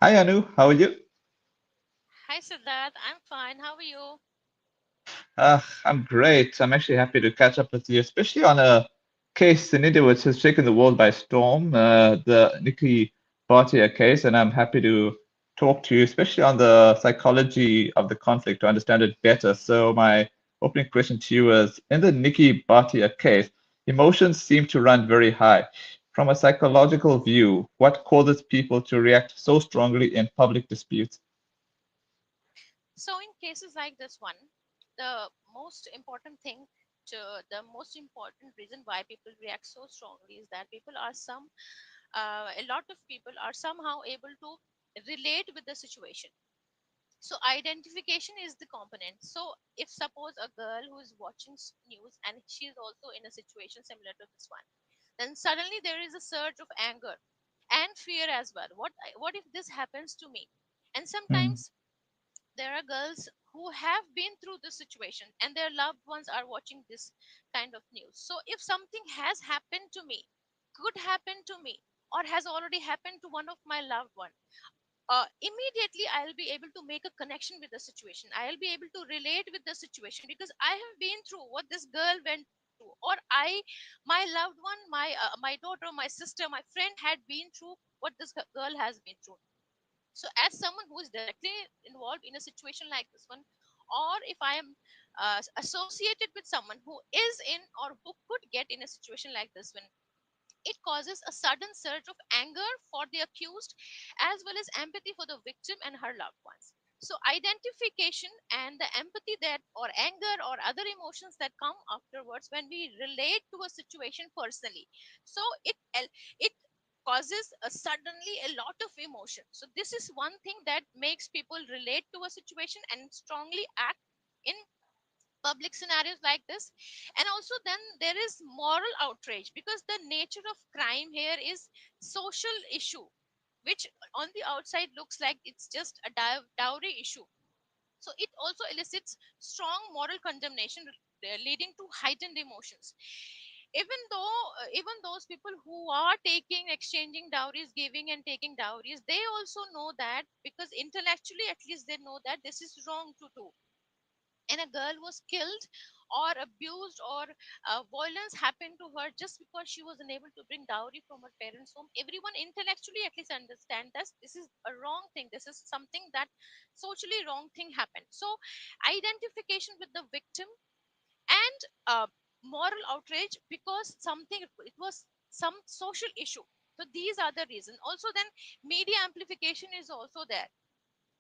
Hi Anu, how are you? Hi Siddharth, I'm fine. How are you? I'm great. I'm actually happy to catch up with you, especially on a case in India which has taken the world by storm, the Nikki Bhatia case, and I'm happy to talk to you, especially on the psychology of the conflict to understand it better. So my opening question to you is, in the Nikki Bhatia case, emotions seem to run very high. From a psychological view, what causes people to react so strongly in public disputes? So, in cases like this one, the most important thing the most important reason why people react so strongly is that a lot of people are somehow able to relate with the situation. So, identification is the component. So, if suppose a girl who is watching news and she is also in a situation similar to this one, then suddenly there is a surge of anger and fear as well. What if this happens to me? And Hmm. sometimes there are girls who have been through this situation and their loved ones are watching this kind of news. So if something has happened to me, could happen to me, or has already happened to one of my loved one, immediately I'll be able to make a connection with the situation. I'll be able to relate with the situation because I have been through what this girl went through, or my loved one, my daughter, my sister, my friend had been through what this girl has been through. So as someone who is directly involved in a situation like this one, or if I am associated with someone who is in or who could get in a situation like this one, it causes a sudden surge of anger for the accused as well as empathy for the victim and her loved ones. So identification and the empathy that or anger or other emotions that come afterwards when we relate to a situation personally, so it causes suddenly a lot of emotion. So this is one thing that makes people relate to a situation and strongly act in public scenarios like this. And also then there is moral outrage because the nature of crime here is social issue, which on the outside looks like it's just a dowry issue. So it also elicits strong moral condemnation, leading to heightened emotions. Even those people who are taking exchanging dowries, giving and taking dowries, they also know that, because intellectually at least they know that this is wrong to do. And a girl was killed or abused, or violence happened to her just because she was unable to bring dowry from her parents home, everyone intellectually at least understand that this is a wrong thing, this is something that socially wrong thing happened. So identification with the victim and moral outrage because something, it was some social issue. So these are the reason. Also then media amplification is also there.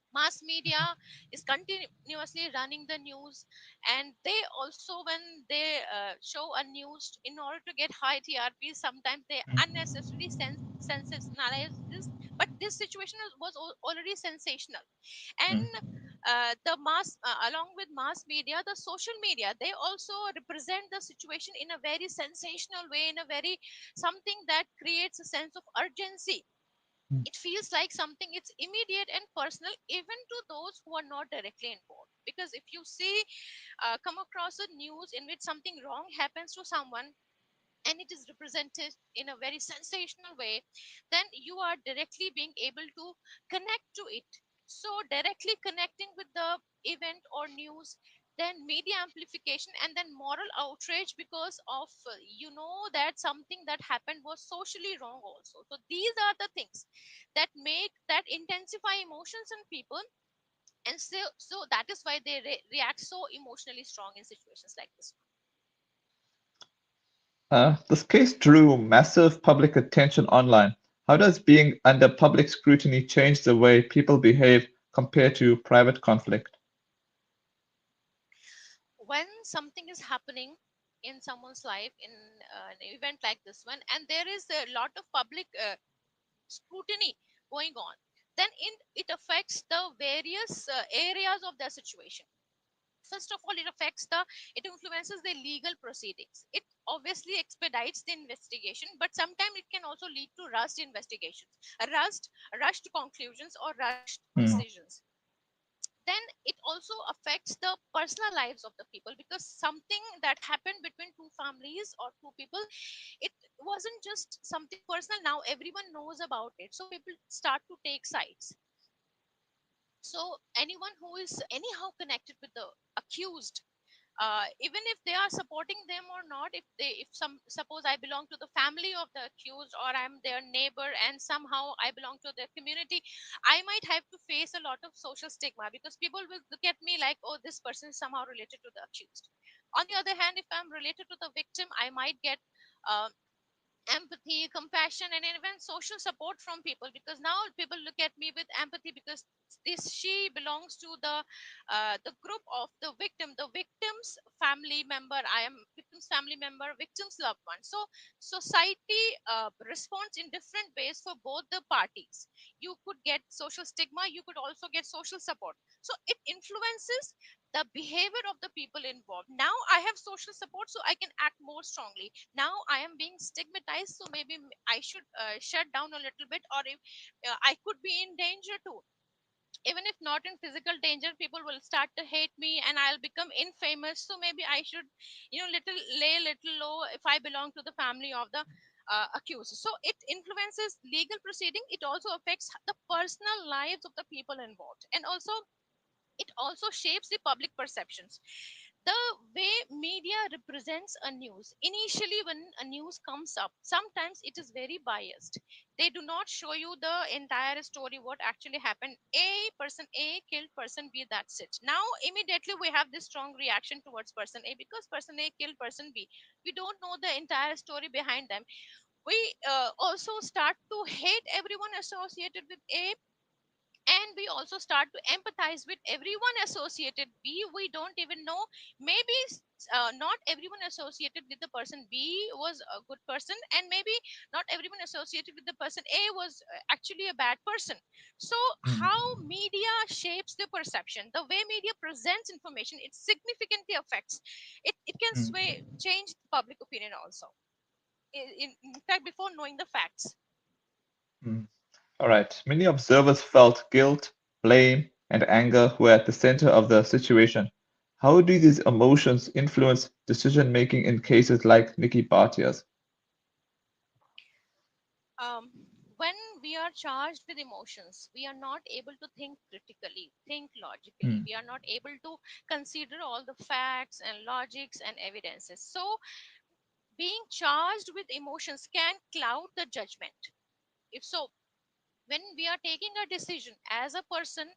Mass media is continuously running the news, and they also, when they show a news in order to get high TRP, sometimes they unnecessarily sensationalize this. But this situation was already sensational. And the mass along with mass media, the social media, they also represent the situation in a very sensational way, in a very something that creates a sense of urgency. It feels like something, it's immediate and personal even to those who are not directly involved. Because if you see come across a news in which something wrong happens to someone and it is represented in a very sensational way, then you are directly being able to connect to it. So directly connecting with the event or news, then media amplification, and then moral outrage because of that something that happened was socially wrong also. So these are the things that make that intensify emotions in people. And so that is why they react so emotionally strong in situations like this. This case drew massive public attention online. How does being under public scrutiny change the way people behave compared to private conflict? When something is happening in someone's life in an event like this one, and there is a lot of public scrutiny going on, then it affects the various areas of their situation. First of all, it influences the legal proceedings. It obviously expedites the investigation, but sometimes it can also lead to rushed investigations, rushed conclusions, or rushed Hmm. decisions. Then it also affects the personal lives of the people, because something that happened between two families or two people, it wasn't just something personal. Now everyone knows about it, so people start to take sides. So anyone who is anyhow connected with the accused, even if they are supporting them or not, if some suppose I belong to the family of the accused, or I'm their neighbor and somehow I belong to their community, I might have to face a lot of social stigma, because people will look at me like, oh, this person is somehow related to the accused. On the other hand, if I'm related to the victim, I might get uh, empathy, compassion, and even social support from people, because now people look at me with empathy, because this she belongs to the group of the victim, the victim's family member. I am victim's family member, victim's loved one. So society responds in different ways for both the parties. You could get social stigma, you could also get social support. So it influences the behavior of the people involved. Now I have social support, so I can act more strongly. Now I am being stigmatized, so maybe I should shut down a little bit, or if I could be in danger too. Even if not in physical danger, people will start to hate me and I'll become infamous, so maybe I should, little lay a little low if I belong to the family of the accused. So it influences legal proceeding, it also affects the personal lives of the people involved, and also it also shapes the public perceptions. The way media represents a news, initially when a news comes up, sometimes it is very biased. They do not show you the entire story, what actually happened. A person A killed person B, that's it. Now immediately we have this strong reaction towards person A, because person A killed person B. We don't know the entire story behind them. We also start to hate everyone associated with A, and we also start to empathize with everyone associated B. We don't even know, maybe not everyone associated with the person B was a good person, and maybe not everyone associated with the person A was actually a bad person. So how mm, media shapes the perception, the way media presents information, it significantly affects it can mm, sway change public opinion also, in fact, before knowing the facts. mm. All right. Many observers felt guilt, blame, and anger were at the center of the situation. How do these emotions influence decision making in cases like Nikki Bhatia's? um, when we are charged with emotions, we are not able to think critically, think logically. Mm, We are not able to consider all the facts and logics and evidences. So, being charged with emotions can cloud the judgment. If so, when we are taking a decision as a person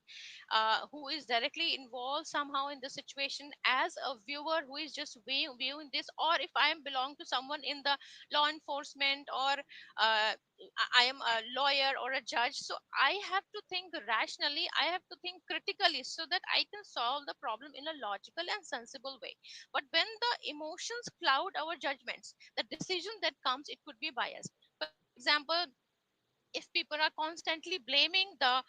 who is directly involved somehow in the situation, as a viewer who is just viewing this, or if I am belong to someone in the law enforcement, or I am a lawyer or a judge, so I have to think rationally, I have to think critically, so that I can solve the problem in a logical and sensible way. But when the emotions cloud our judgments, the decision that comes, it could be biased. For example, if people are constantly blaming the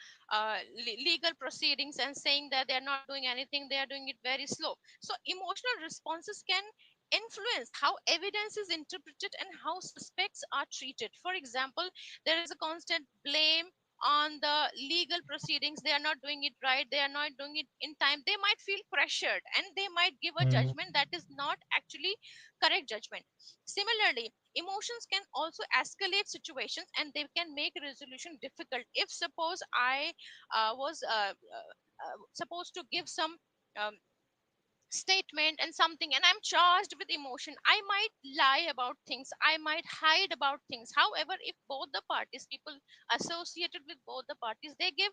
legal proceedings and saying that they are not doing anything, they are doing it very slow, so emotional responses can influence how evidence is interpreted and how suspects are treated. For example, there is a constant blame on the legal proceedings, they are not doing it right, they are not doing it in time, they might feel pressured and they might give a mm, judgment that is not actually correct judgment. Similarly, emotions can also escalate situations and they can make resolution difficult. If suppose I was supposed to give some um, statement and something, and I'm charged with emotion, I might lie about things, I might hide about things. However, if both the parties, people associated with both the parties, they give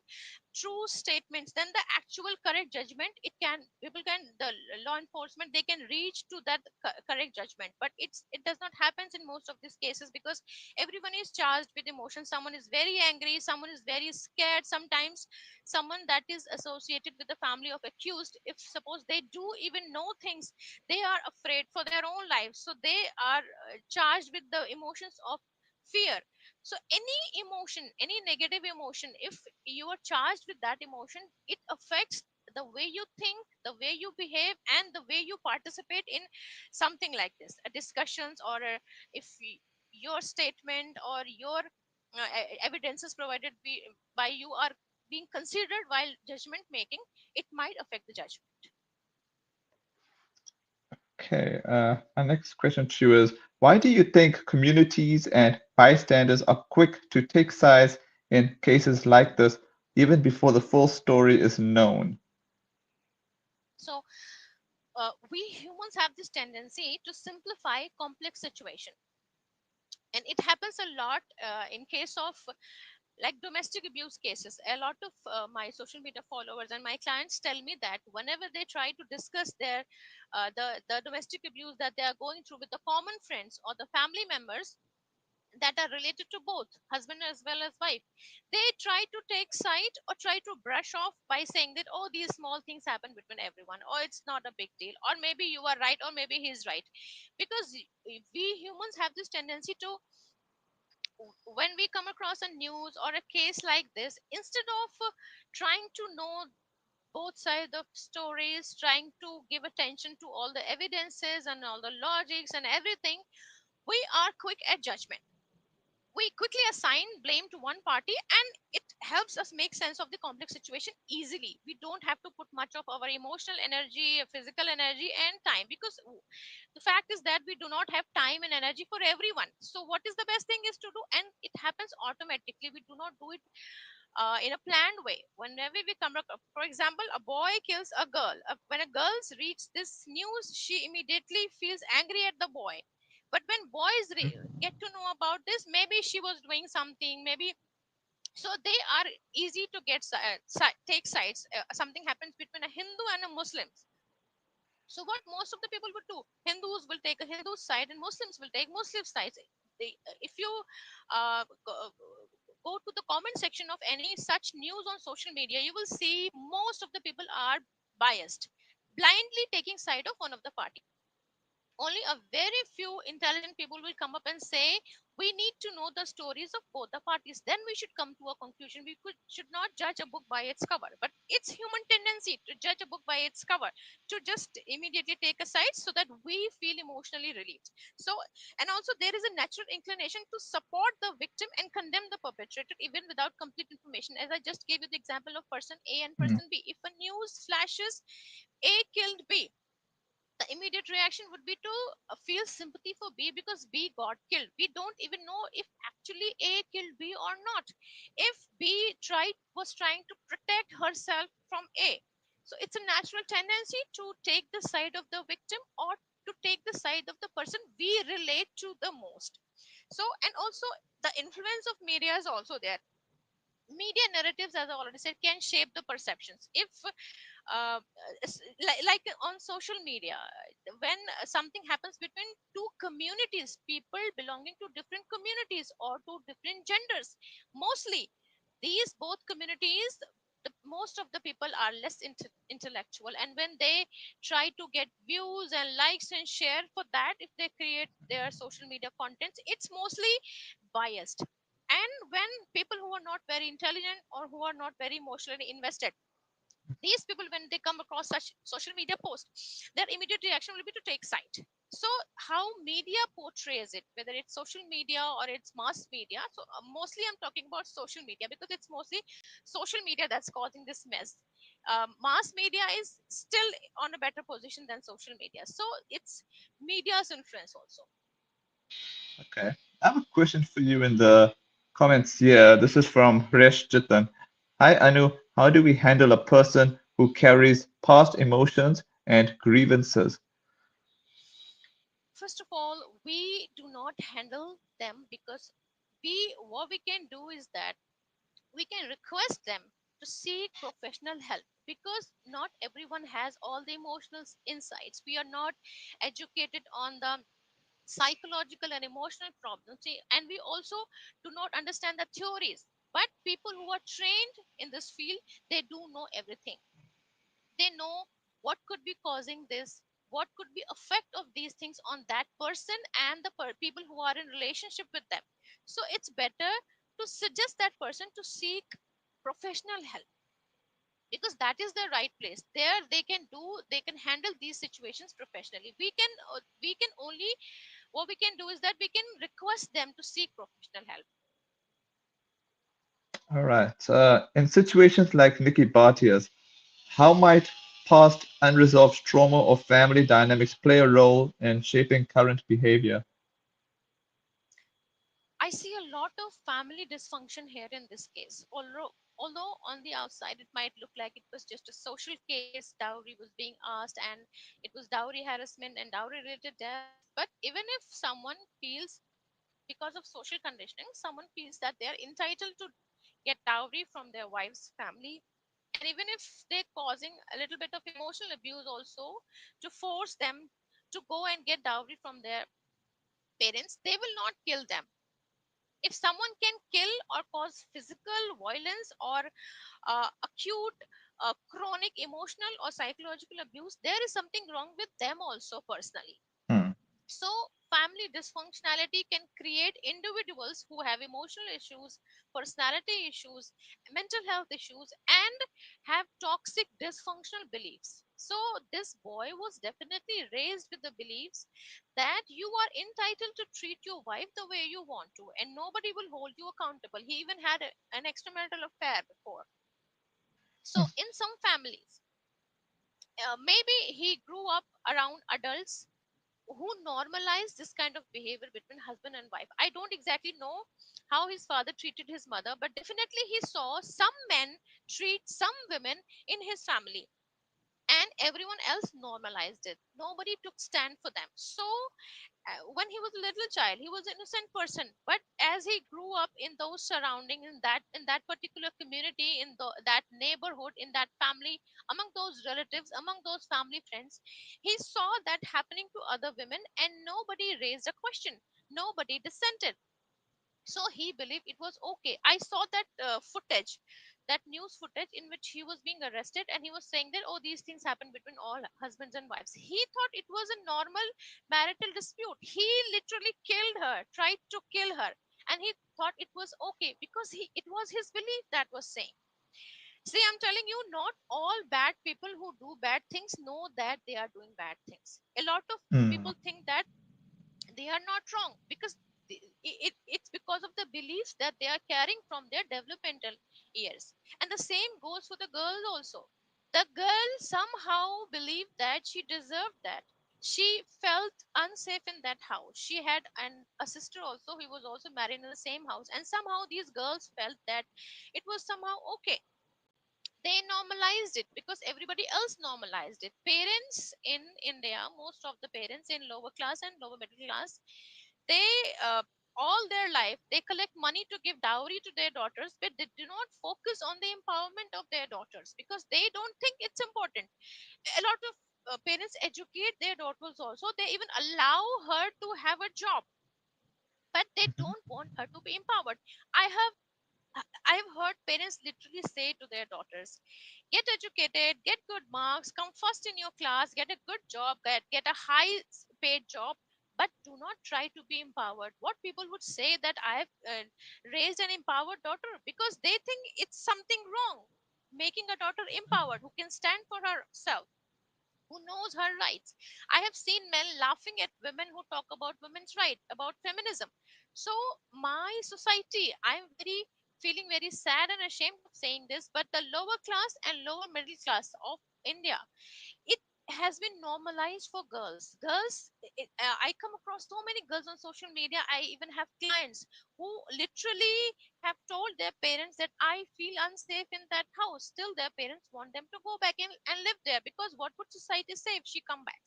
true statements, then the actual correct judgment, it can, people can, the law enforcement, they can reach to that correct judgment. But it does not happens in most of these cases, because everyone is charged with emotion. Someone is very angry, someone is very scared. Sometimes someone that is associated with the family of accused, if suppose they do even know things, they are afraid for their own lives, so they are charged with the emotions of fear. So any emotion, any negative emotion, if you are charged with that emotion, it affects the way you think, the way you behave, and the way you participate in something like this, a discussions, or if your statement or your evidences provided by you are being considered while judgment making, it might affect the judgment. Okay. My next question to you is, why do you think communities and bystanders are quick to take sides in cases like this even before the full story is known. So we humans have this tendency to simplify complex situation, and it happens a lot in case of like domestic abuse cases. A lot of my social media followers and my clients tell me that whenever they try to discuss their the domestic abuse that they are going through with the common friends or the family members that are related to both husband as well as wife, they try to take side or try to brush off by saying that, oh, these small things happen between everyone, or it's not a big deal, or maybe you are right, or maybe he's right. Because we humans have this tendency to, when we come across a news or a case like this, instead of trying to know both sides of stories, trying to give attention to all the evidences and all the logics and everything, we are quick at judgment. We quickly assign blame to one party, and it helps us make sense of the complex situation easily. We don't have to put much of our emotional energy, physical energy, and time, because the fact is that we do not have time and energy for everyone. So what is the best thing is to do, and it happens automatically. We do not do it in a planned way. Whenever we come across, for example, a boy kills a girl. When a girl reads this news, she immediately feels angry at the boy. But when boys get to know about this, maybe she was doing something, maybe, so they are easy to get take sides. Something happens between a Hindu and a Muslim. So what most of the people would do, Hindus will take a Hindu side and Muslims will take Muslim sides. If you go to the comment section of any such news on social media, you will see most of the people are biased, blindly taking side of one of the party. Only a very few intelligent people will come up and say, we need to know the stories of both the parties, then we should come to a conclusion. Should not judge a book by its cover, but it's human tendency to judge a book by its cover, to just immediately take a side so that we feel emotionally relieved. So, and also there is a natural inclination to support the victim and condemn the perpetrator even without complete information. As I just gave you the example of person A and Mm. person B, if a news flashes A killed B, the immediate reaction would be to feel sympathy for B because B got killed. We don't even know if actually A killed B or not. If B was trying to protect herself from A. So it's a natural tendency to take the side of the victim or to take the side of the person we relate to the most. So, and also the influence of media is also there. Media narratives, as I already said, can shape the perceptions. If like on social media, when something happens between two communities, people belonging to different communities or to different genders, mostly these both communities, most of the people are less intellectual, and when they try to get views and likes and share for that, if they create their social media contents, it's mostly biased. And when people who are not very intelligent or who are not very emotionally invested, these people, when they come across such social media posts, their immediate reaction will be to take side. So how media portrays it, whether it's social media or it's mass media, so mostly I'm talking about social media because it's mostly social media that's causing this mess. Mass media is still on a better position than social media, so it's media's influence also. Okay. I have a question for you in the comments here. This is from Hresh Jitan. Hi, Anu. How do we handle a person who carries past emotions and grievances? First of all, we do not handle them, because we what we can do is that we can request them to seek professional help, because not everyone has all the emotional insights. We are not educated on the psychological and emotional problems. And we also do not understand the theories, but people who are trained in this field, they do know everything. They know what could be causing this, what could be effect of these things on that person and the people who are in relationship with them. So it's better to suggest that person to seek professional help, because that is the right place. There they can handle these situations professionally. We can only, what we can do is that we can request them to seek professional help. All right. In situations like Nikki Bhatia's, how might past unresolved trauma or family dynamics play a role in shaping current behavior? I see a lot of family dysfunction here in this case. Although on the outside it might look like it was just a social case, dowry was being asked, and it was dowry harassment and dowry related deaths. But even if someone feels, because of social conditioning, someone feels that they are entitled to get dowry from their wife's family, and even if they're causing a little bit of emotional abuse also to force them to go and get dowry from their parents, they will not kill them. If someone can kill or cause physical violence or acute chronic emotional or psychological abuse, there is something wrong with them also personally. Hmm. So family dysfunctionality can create individuals who have emotional issues, personality issues, mental health issues, and have toxic dysfunctional beliefs. So this boy was definitely raised with the beliefs that you are entitled to treat your wife the way you want to, and nobody will hold you accountable. He even had an extramarital affair before. So in some families, maybe he grew up around adults who normalized this kind of behavior between husband and wife. I don't exactly know how his father treated his mother, but definitely he saw some men treat some women in his family, and everyone else normalized it. Nobody took stand for them. So when he was a little child, he was an innocent person, but as he grew up in those surroundings, in that particular community, in that neighborhood, in that family, among those relatives, among those family friends, he saw that happening to other women, and nobody raised a question, nobody dissented. So he believed it was okay. I saw that footage, that news footage in which he was being arrested, and he was saying that, oh, these things happen between all husbands and wives. He thought it was a normal marital dispute. He literally killed her, tried to kill her, and he thought it was okay because it was his belief that was saying. See, I'm telling you, not all bad people who do bad things know that they are doing bad things. A lot of Hmm. people think that they are not wrong because it's because of the beliefs that they are carrying from their developmental years. And the same goes for the girls also. The girl somehow believed that she deserved that. She felt unsafe in that house. She had a sister also who was also married in the same house, and somehow these girls felt that it was somehow okay. They normalized it because everybody else normalized it. Parents in India, most of the parents in lower class and lower middle class, they all their life they collect money to give dowry to their daughters, but they do not focus on the empowerment of their daughters because they don't think it's important. A lot of parents educate their daughters also. They even allow her to have a job, but they Mhm. don't want her to be empowered. I have i have heard parents literally say to their daughters, get educated, get good marks, come first in your class, get a good job, get a high paid job, but do not try to be empowered. What people would say that I've raised an empowered daughter, because they think it's something wrong making a daughter empowered who can stand for herself, who knows her rights. I have seen men laughing at women who talk about women's rights, about feminism. So my society, I'm very feeling very sad and ashamed of saying this, but the lower class and lower middle class of India, it has been normalized for girls. I come across so many girls on social media. I even have clients who literally have told their parents that I feel unsafe in that house. Still, their parents want them to go back in and live there because what would society say if she come back?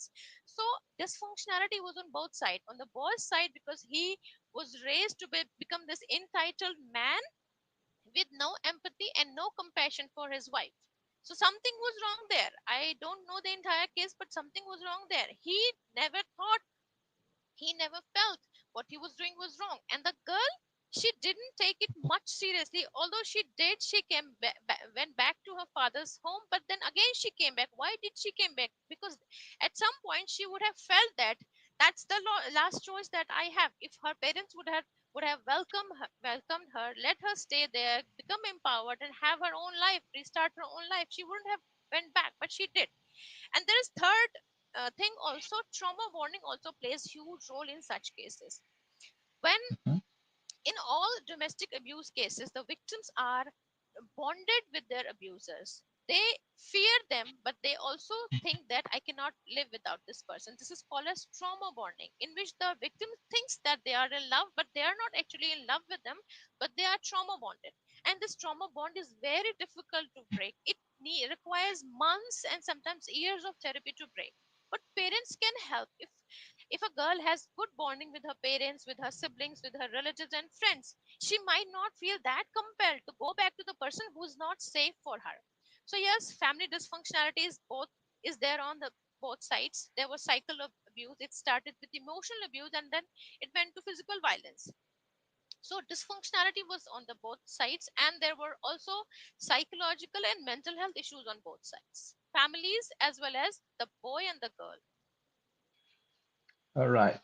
So dysfunctionality was on both sides. On the boy's side, because he was raised to become this entitled man with no empathy and no compassion for his wife. So something was wrong there. I don't know the entire case, but something was wrong there. Never thought, he never felt what he was doing was wrong. And the girl, she didn't take it much seriously. Although she did, she went back to her father's home, but then again she came back. Why did she came back? Because at some point she would have felt that that's the last choice that I have. If her parents would have welcomed her, let her stay there, become empowered, and have her own life, restart her own life, she wouldn't have went back, but she did. And there is third thing also, trauma warning also plays huge role in such cases. When Mhm. in all domestic abuse cases, the victims are bonded with their abusers. They fear them, but they also think that I cannot live without this person. This is called as trauma bonding, in which the victim thinks that they are in love, but they are not actually in love with them, but they are trauma bonded. And this trauma bond is very difficult to break. It requires months and sometimes years of therapy to break. But parents can help. If a girl has good bonding with her parents, with her siblings, with her relatives and friends, she might not feel that compelled to go back to the person who's not safe for her. So yes, family dysfunctionality is there on the both sides. There was cycle of abuse. It started with emotional abuse and then it went to physical violence. So dysfunctionality was on the both sides, and there were also psychological and mental health issues on both sides, families as well as the boy and the girl. All right.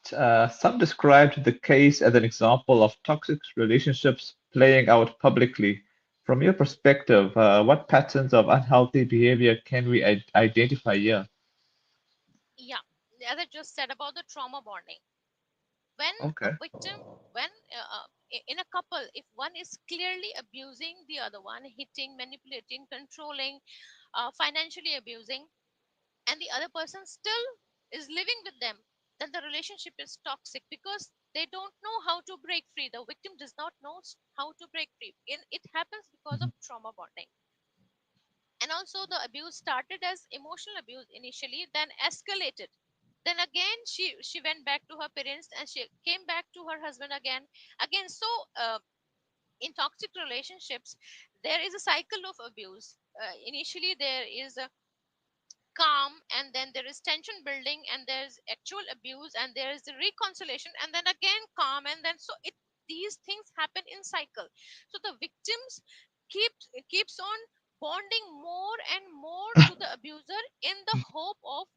Some described the case as an example of toxic relationships playing out publicly. From your perspective, what patterns of unhealthy behavior can we identify here? Yeah, as I just said about the trauma bonding, when a Okay. victim, when in a couple, if one is clearly abusing the other one, hitting, manipulating, controlling, financially abusing, and the other person still is living with them, then the relationship is toxic because they don't know how to break free. The victim does not know how to break free, and it happens because of trauma bonding. And also the abuse started as emotional abuse initially, then escalated, then again she went back to her parents and she came back to her husband again. So in toxic relationships there is a cycle of abuse. Initially there is a calm, and then there is tension building, and there's actual abuse, and there is the reconciliation, and then again calm, and then so it these things happen in cycle. So the victims keeps on bonding more and more to the abuser in the hope of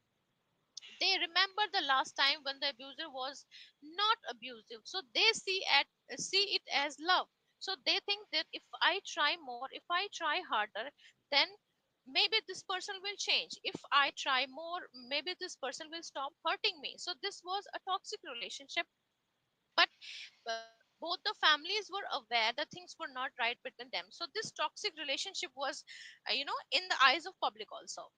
they remember the last time when the abuser was not abusive, so they see it as love. So they think that if I try more, if I try harder, then maybe this person will change. If I try more, maybe this person will stop hurting me. So this was a toxic relationship. But both the families were aware that things were not right between them, so this toxic relationship was in the eyes of public also.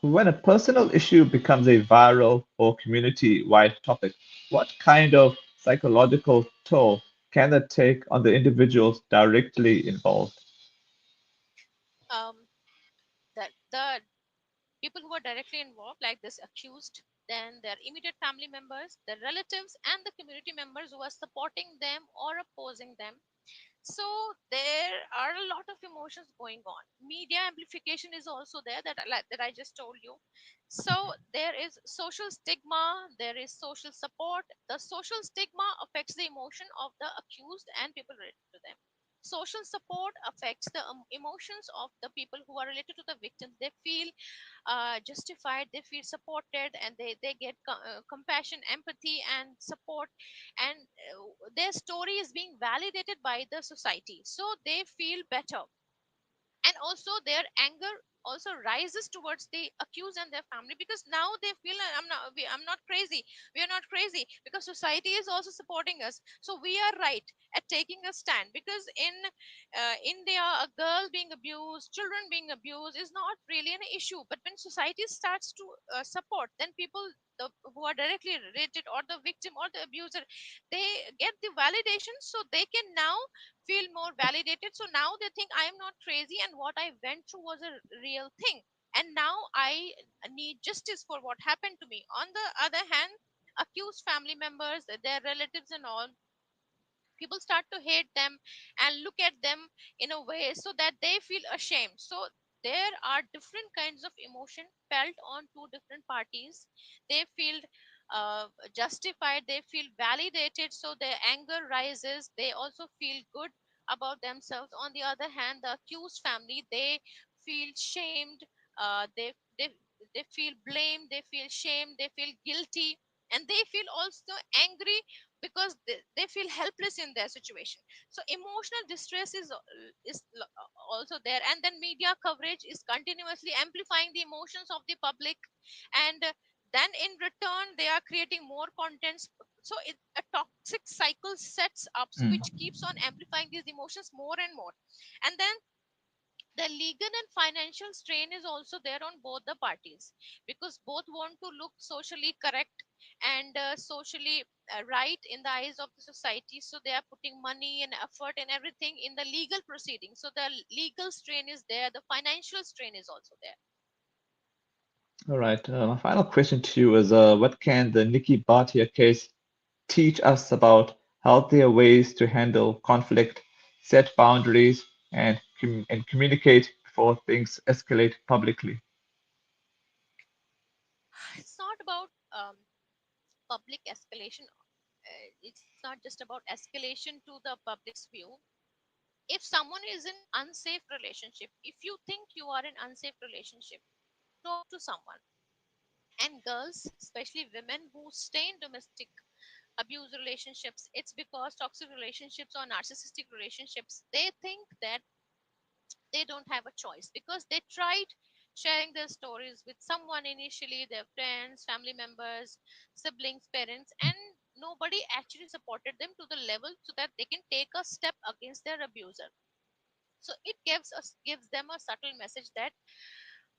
When a personal issue becomes a viral or community-wide topic, what kind of psychological toll can that take on the individuals directly involved? um that the people who are directly involved, like this accused, then their immediate family members, their relatives, and the community members who are supporting them or opposing them. So there are a lot of emotions going on. Media amplification is also there, that I just told you. So there is social stigma, there is social support. The social stigma affects the emotion of the accused and people related to them. Social support affects the emotions of the people who are related to the victims. They feel justified, they feel supported, and they get compassion, empathy, and support. And their story is being validated by the society, so they feel better. And also their anger also rises towards the accused and their family, because now they feel I'm not crazy, we are not crazy, because society is also supporting us, so we are right at taking a stand. Because in India, a girl being abused, children being abused is not really an issue, but when society starts to support, then people, who are directly related, or the victim or the abuser, they get the validation, so they can now feel more validated. So now they think I am not crazy, and what I went through was a real thing. And now I need justice for what happened to me. On the other hand, accused family members, their relatives, and all, people start to hate them and look at them in a way so that they feel ashamed. So there are different kinds of emotion felt on two different parties. They feel justified, they feel validated, so their anger rises, they also feel good about themselves. On the other hand, the accused family, they feel shamed, they feel blamed, they feel shame, they feel guilty, and they feel also angry because they feel helpless in their situation. So emotional distress is also there, and then media coverage is continuously amplifying the emotions of the public. And then in return they are creating more contents, so a toxic cycle sets up, so which Mm. keeps on amplifying these emotions more and more. And then The legal and financial strain is also there on both the parties, because both want to look socially correct and socially right in the eyes of the society, so they are putting money and effort and everything in the legal proceedings. So the legal strain is there, the financial strain is also there. All right. My final question to you is, what can the Nikki Bhatia case teach us about healthier ways to handle conflict, set boundaries, and communicate before things escalate publicly? It's not about public escalation. It's not just about escalation to the public's view. If someone is in unsafe relationship, if you think you are in unsafe relationship, talk to someone. And girls, especially women who stay in domestic abuse relationships, it's because toxic relationships or narcissistic relationships, they think that they don't have a choice, because they tried sharing their stories with someone initially, their friends, family members, siblings, parents, and nobody actually supported them to the level so that they can take a step against their abuser. So it gives them a subtle message that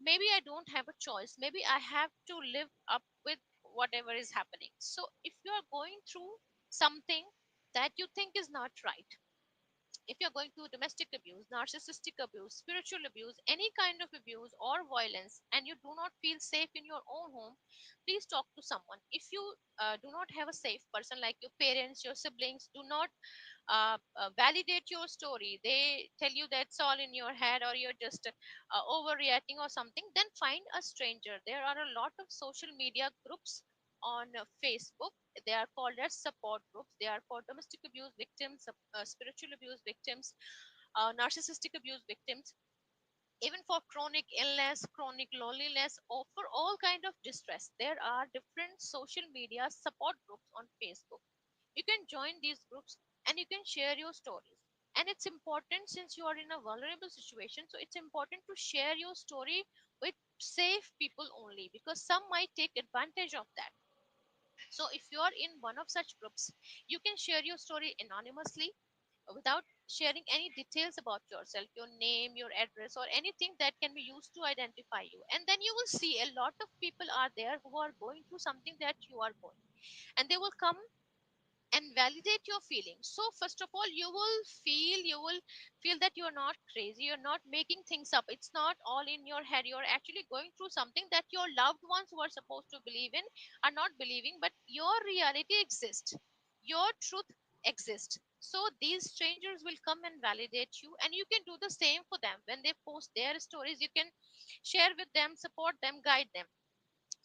maybe I don't have a choice, maybe I have to live up with whatever is happening. So if you are going through something that you think is not right, if you're going through domestic abuse, narcissistic abuse, spiritual abuse, any kind of abuse or violence, and you do not feel safe in your own home, please talk to someone. If you do not have a safe person like your parents, your siblings, do not validate your story, they tell you that's all in your head or you're just overreacting or something, then find a stranger. There are a lot of social media groups on Facebook. They are called as support groups. They are for domestic abuse victims, spiritual abuse victims, narcissistic abuse victims, even for chronic illness, chronic loneliness, or for all kind of distress. There are different social media support groups on Facebook. You can join these groups and you can share your stories. And it's important, since you are in a vulnerable situation, so it's important to share your story with safe people only, because some might take advantage of that. So if you are in one of such groups, you can share your story anonymously without sharing any details about yourself, your name, your address, or anything that can be used to identify you. And then you will see a lot of people are there who are going through something that you are going, and they will come and validate your feelings. So first of all, you will feel that you're not crazy, you're not making things up, it's not all in your head, you're actually going through something that your loved ones who are supposed to believe in are not believing, but your reality exists, your truth exists. So these strangers will come and validate you, and you can do the same for them. When they post their stories, you can share with them, support them, guide them.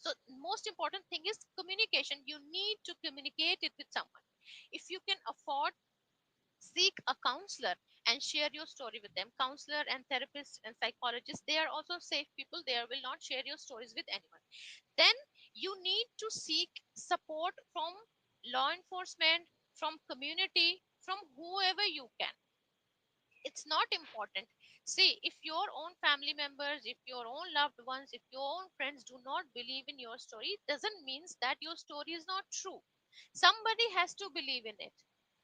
So most important thing is communication. You need to communicate it with someone. If you can afford, seek a counselor and share your story with them. Counselor and therapists and psychologists, they are also safe people, they will not share your stories with anyone. Then you need to seek support from law enforcement, from community, from whoever you can. It's not important. See, if your own family members, if your own loved ones, if your own friends do not believe in your story, it doesn't mean that your story is not true. Somebody has to believe in it,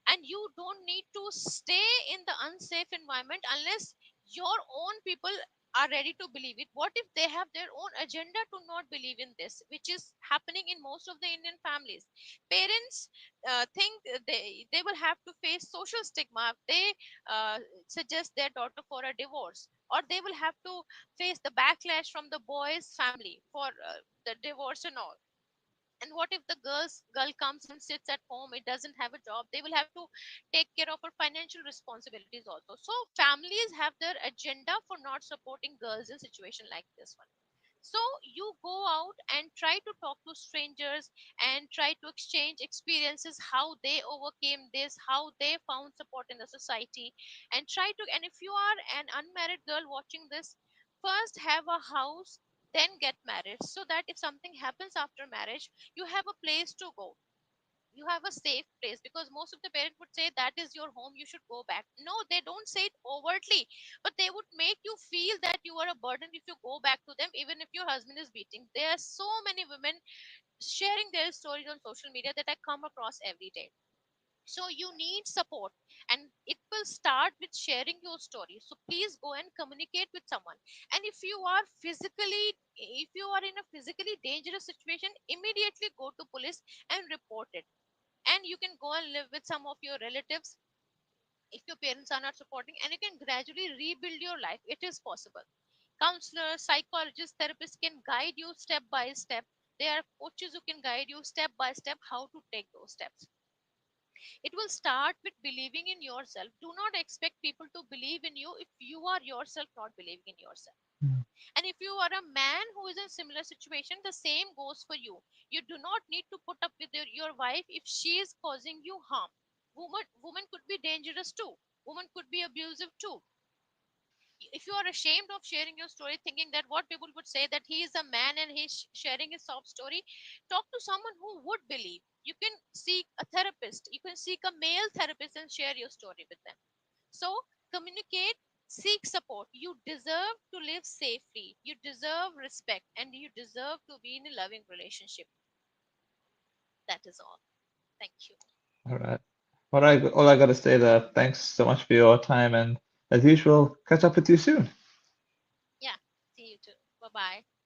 and you don't need to stay in the unsafe environment unless your own people are ready to believe it. What if they have their own agenda to not believe in this, which is happening in most of the Indian families? Parents think they will have to face social stigma if they uh, suggest their daughter for a divorce, or they will have to face the backlash from the boy's family for the divorce and all. And what if the girl comes and sits at home, it doesn't have a job, they will have to take care of her financial responsibilities also. So families have their agenda for not supporting girls in situation like this one. So you go out and try to talk to strangers and try to exchange experiences, how they overcame this, how they found support in the society, and try to. And if you are an unmarried girl watching this, first have a house, then get married, so that if something happens after marriage, you have a place to go, you have a safe place. Because most of the parents would say that is your home, you should go back. No, they don't say it overtly, but they would make you feel that you are a burden if you go back to them, even if your husband is beating. There are so many women sharing their stories on social media that I come across every day. So you need support. And it will start with sharing your story. So please go and communicate with someone. And if you are in a physically dangerous situation, immediately go to police and report it. And you can go and live with some of your relatives if your parents are not supporting, and you can gradually rebuild your life. It is possible. Counselors, psychologists, therapists can guide you step by step. There are coaches who can guide you step by step how to take those steps. It will start with believing in yourself. Do not expect people to believe in you if you are yourself not believing in yourself. And if you are a man who is in a similar situation, the same goes for you. You do not need to put up with your wife if she is causing you harm. Woman could be dangerous too. Woman could be abusive too. If you are ashamed of sharing your story, thinking that what people would say that he is a man and he's sharing his sob story, talk to someone who would believe. You can seek a therapist. You can seek a male therapist and share your story with them. So communicate, seek support. You deserve to live safely. You deserve respect, and you deserve to be in a loving relationship. That is all. Thank you. All right. All I gotta say that thanks so much for your time, and as usual, catch up with you soon. Yeah. See you too. Bye bye.